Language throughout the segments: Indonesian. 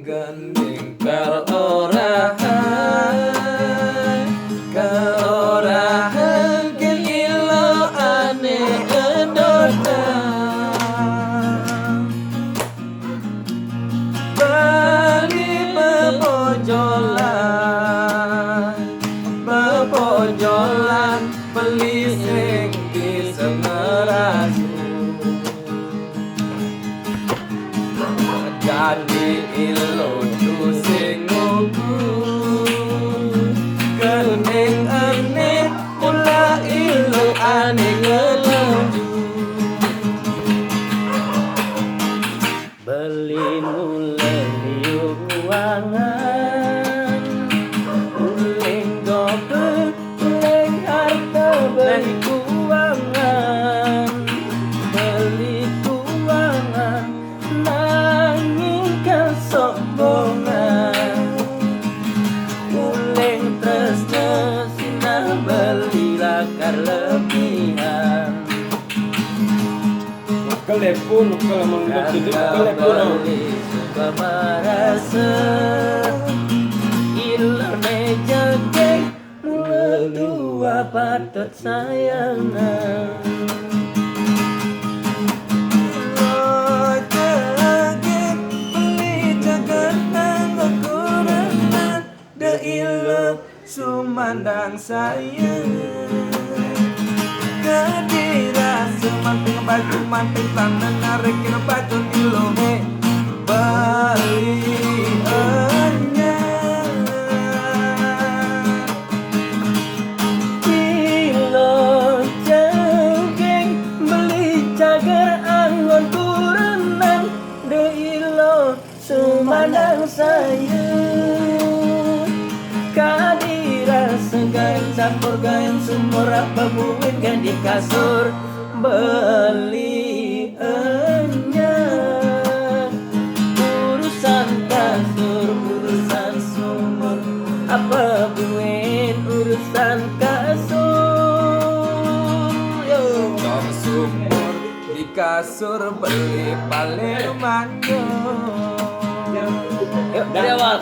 Gandeng keorahan ken ilo ane edoda bali bepojolan beli sing bisa ngerasu jadi ilo tu sing Gandeng ane mula ilo ane ngelaju beli mula liuk uangan uling gobek uling harta beli uangan beli uangan nanging kesombongan uling tresna sinah beli lakar lebihan Kelepon kalau menurut itu kelepon. Suka merasa ilone jageng dua patut sayangan sumandang sayang kedira semanting baju manting tangan narik kena baju ilone bali anyar ilo jageng beli cager angon turunan de ilo sumandang sayang kadira segain campur gain sumur apa buin kan di kasur beli anyar urusan kasur urusan sumur apa buin urusan kasur yo Dong sumur di kasur beli paling manyo yuk dari awal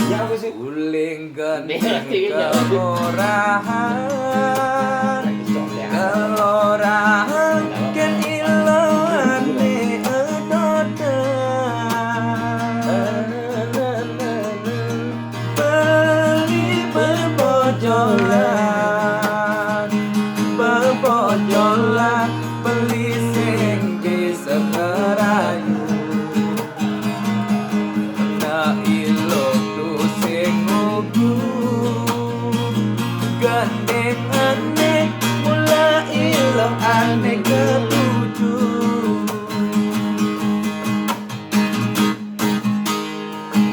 Ya aku sih. uling gandeng Iya. keorahan ken ilo ane edoda beli bepojolan beli sing bisa ngerayu na ilo tu sing gandeng ane mula ilo ane ketuju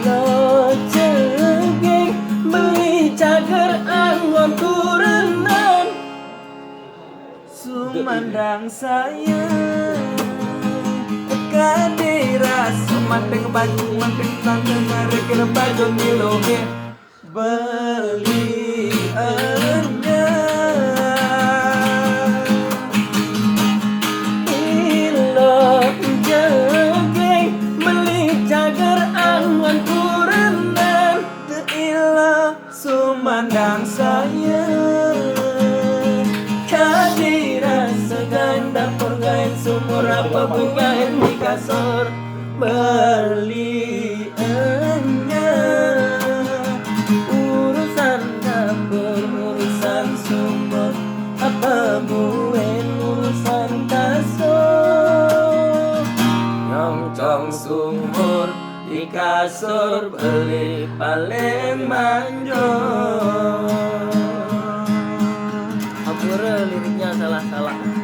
lo jegeng beli cager angon turunan sumandang sayang kadira semanting baju manting tangan narik kena baju ilone beli anyar ilo jegeng beli cager angon turunan de ilo sumandang sayang kadira segain dapur gain sumur apa bukain di kasur beli anyar urusan dapur urusan sumur apa buin urusan kasur nyongcong sumur di kasur beli paling manjo apa liriknya salah-salah